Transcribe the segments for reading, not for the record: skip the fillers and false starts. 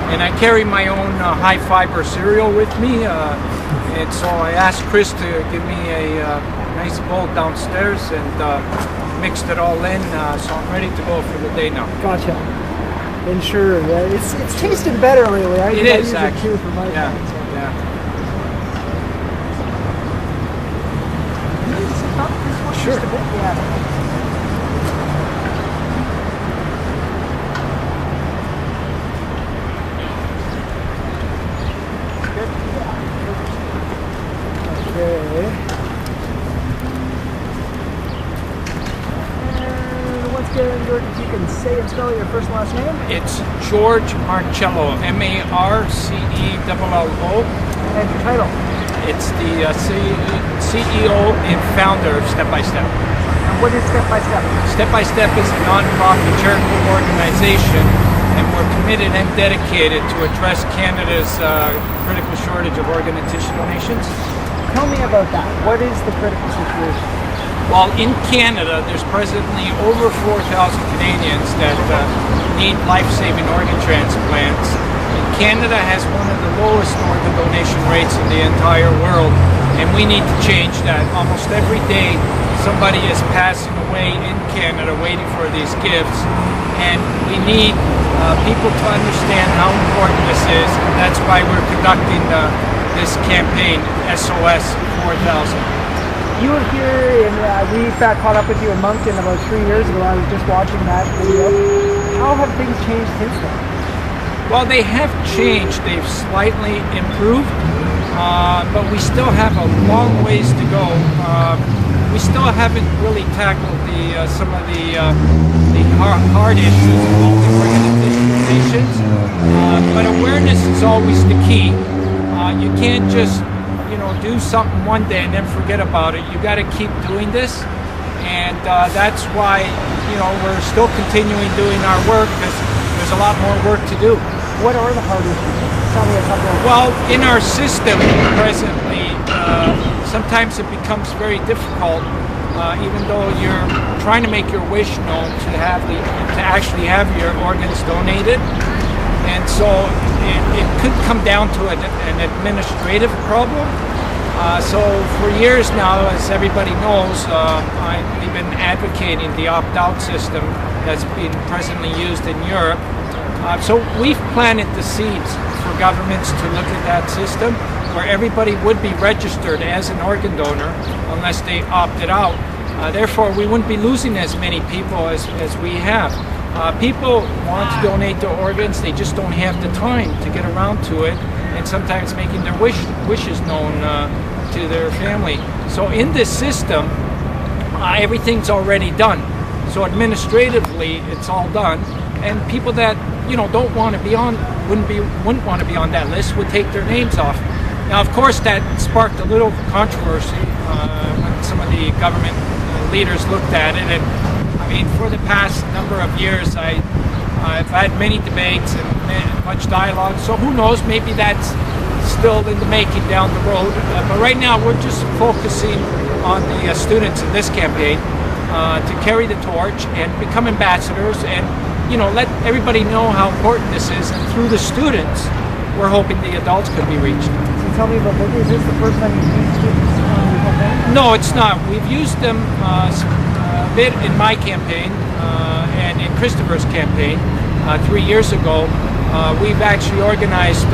And I carry my own high fiber cereal with me, and so I asked Chris to give me a nice bowl downstairs and mixed it all in, so I'm ready to go for the day now. Gotcha. And sure, it's tasted better lately. It is actually. actually. Too for my Yeah, part, so. yeah. Sure. Sure. Yeah. Okay. And once again, George, if you can say and spell your first and last name. It's George Marcello, M-A-R-C-E-L-L-O. And your title. It's the CEO and founder of Step by Step. And what is Step by Step? Step by Step is a non-profit charitable organization, and we're committed and dedicated to address Canada's critical shortage of organ and tissue donations. Tell me about that. What is the critical situation? Well, in Canada, there's presently over 4,000 Canadians that need life-saving organ transplants. And Canada has one of the lowest organ donation rates in the entire world, and we need to change that. Almost every day, somebody is passing away in Canada waiting for these gifts, and we need people to understand how important this is, and that's why we're conducting this campaign, SOS4000. You were here, and we got caught up with you in Moncton about 3 years ago. I was just watching that video. How have things changed since then? Well, they have changed. They've slightly improved, but we still have a long ways to go. We still haven't really tackled some of the hard issues involving organ and tissue donations, but awareness is always the key. You can't just do something one day and then forget about it. You got to keep doing this, and that's why we're still continuing doing our work, because there's a lot more work to do. What are the hard issues? Tell me a couple of them. Well, in our system presently, sometimes it becomes very difficult, even though you're trying to make your wish known, to actually have your organs donated. And so it could come down to an administrative problem. So for years now, as everybody knows, we've been advocating the opt-out system that's being presently used in Europe. So we've planted the seeds for governments to look at that system, where everybody would be registered as an organ donor unless they opted out. Therefore, we wouldn't be losing as many people as we have. People want to donate their organs, they just don't have the time to get around to it, and sometimes making their wishes known to their family. So in this system, everything's already done. So administratively, it's all done, and people that don't want to be on, wouldn't want to be on that list, would take their names off. Now, of course, that sparked a little controversy when some of the government leaders looked at it, and I mean, for the past number of years, I've had many debates and much dialogue. So who knows? Maybe that's still in the making down the road. But right now, we're just focusing on the students in this campaign to carry the torch and become ambassadors, and let everybody know how important this is. And through the students, we're hoping the adults could be reached. So tell me about this. Is this the first time you've used students on your campaign? No, it's not. We've used them a bit in my campaign and in Christopher's campaign 3 years ago. We've actually organized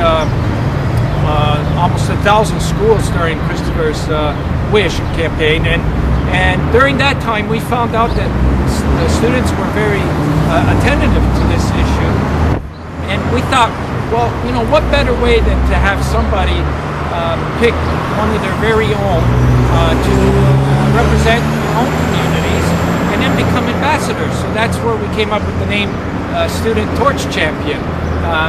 almost 1,000 schools during Christopher's Wish campaign, and during that time we found out that the students were very attentive to this issue, and we thought, well, what better way than to have somebody pick one of their very own to represent their own communities and then become ambassadors. So that's where we came up with the name Student Torch Champion.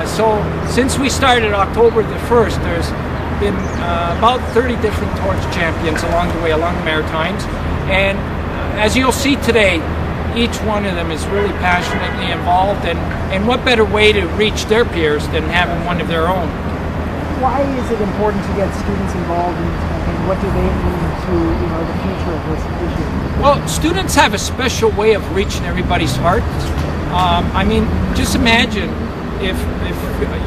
So since we started October the 1st, there's been about 30 different torch champions along the way, along the Maritimes, and as you'll see today, each one of them is really passionately involved, and what better way to reach their peers than having one of their own. Why is it important to get students involved in this campaign? What do they mean to the future of this issue? Well, students have a special way of reaching everybody's heart. I mean, just imagine if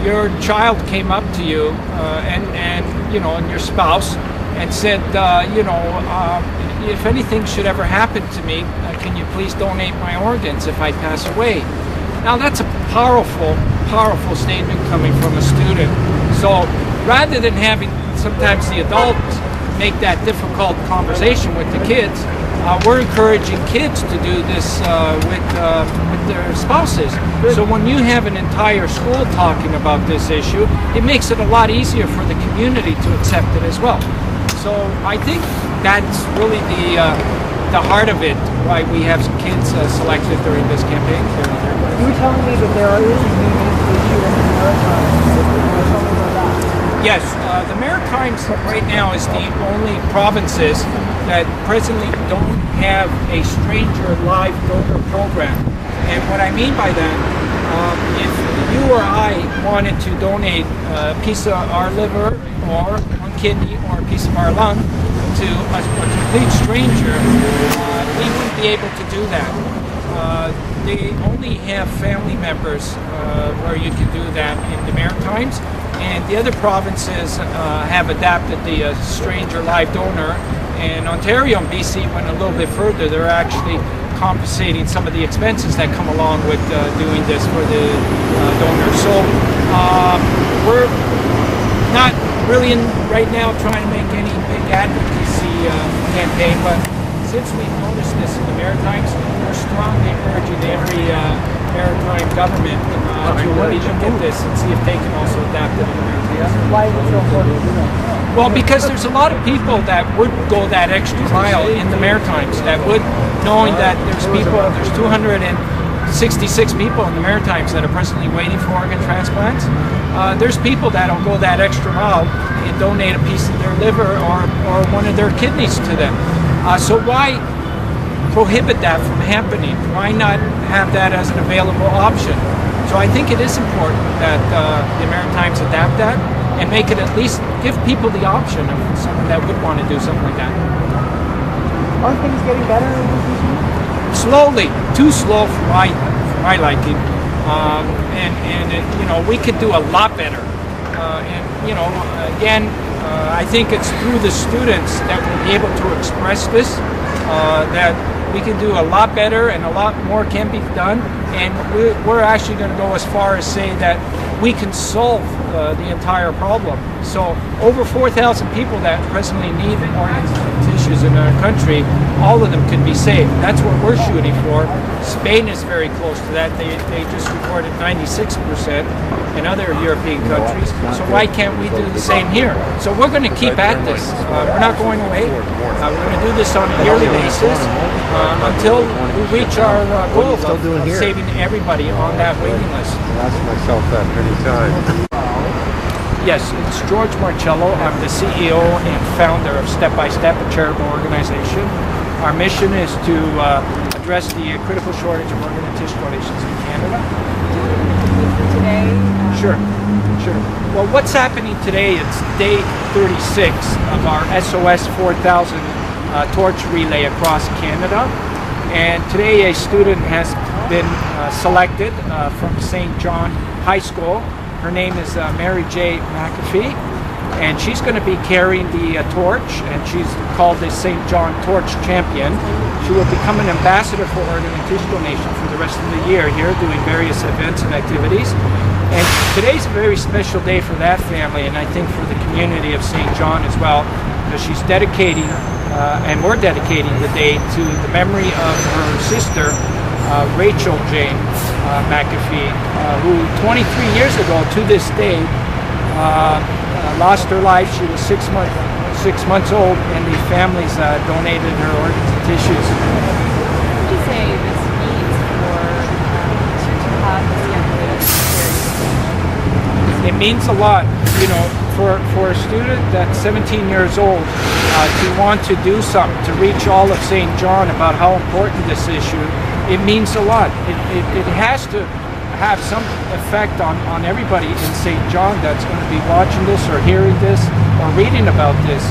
your child came up to you and you know, and your spouse, and said, if anything should ever happen to me, can you please donate my organs if I pass away? Now that's a powerful statement coming from a student. So rather than having sometimes the adults make that difficult conversation with the kids, we're encouraging kids to do this with their spouses. So when you have an entire school talking about this issue, it makes it a lot easier for the community to accept it as well. So I think that's really the heart of it, why we have some kids selected during this campaign. You were telling me that there is a unique issue in the Maritimes. Tell me about that. Yes, the Maritimes right now is the only provinces that presently don't have a stranger live donor program. And what I mean by that, if you or I wanted to donate a piece of our liver or one kidney or a piece of our lung to a complete stranger, we wouldn't be able to do that. They only have family members where you can do that in the Maritimes, and the other provinces have adapted the stranger live donor, and Ontario and BC went a little bit further. They're actually compensating some of the expenses that come along with doing this for the donor. So we're not really right now trying to make any big advocacy campaign, but since we've noticed this in the Maritimes, we're strongly encouraging every maritime government to really look at this and see if they can also adapt it in the Maritimes. Why is it so important to do that? Well, because there's a lot of people that would go that extra mile in the Maritimes, that would, knowing that there's 266 people in the Maritimes that are presently waiting for organ transplants. There's people that'll go that extra mile and donate a piece of their liver or one of their kidneys to them. So why prohibit that from happening? Why not have that as an available option? So I think it is important that the Maritimes adapt that and make it, at least give people the option of someone that would want to do something like that. Aren't things getting better in this issue? Slowly, too slow for my liking, and it, you know, we could do a lot better. And you know, again, I think it's through the students that we'll be able to express this. That we can do a lot better, and a lot more can be done. And we're actually going to go as far as say that we can solve the entire problem. So over 4,000 people that presently need organs and tissues in our country, all of them can be saved. That's what we're shooting for. Spain is very close to that. They just reported 96% in other European countries. So why can't we do the same here? So we're going to keep at this. We're not going away. We're going to do this on a yearly basis until we reach our goal of saving everybody on that waiting list. I ask myself that many times. Yes, it's George Marcello. I'm the CEO and founder of Step by Step, a charitable organization. Our mission is to address the critical shortage of organ and tissue donations in Canada. Today? Sure. Well, what's happening today, it's day 36 of our SOS4000 torch relay across Canada. And today a student has been selected from St. John High School. Her name is Mary J. McAfee, and she's going to be carrying the torch, and she's called the St. John Torch Champion. She will become an ambassador for organ and tissue donation for the rest of the year here, doing various events and activities. And today's a very special day for that family, and I think for the community of St. John as well, because she's dedicating, and we're dedicating the day to the memory of her sister, Rachel Jane McAfee, who 23 years ago to this day lost her life. She was 6 months old, and the families donated her organs and tissues. What would you say this means to have this young lady here? It means a lot, you know, for a student that's 17 years old to want to do something to reach all of St. John about how important this issue. It means a lot. It has to have some effect on everybody in St. John that's going to be watching this or hearing this or reading about this.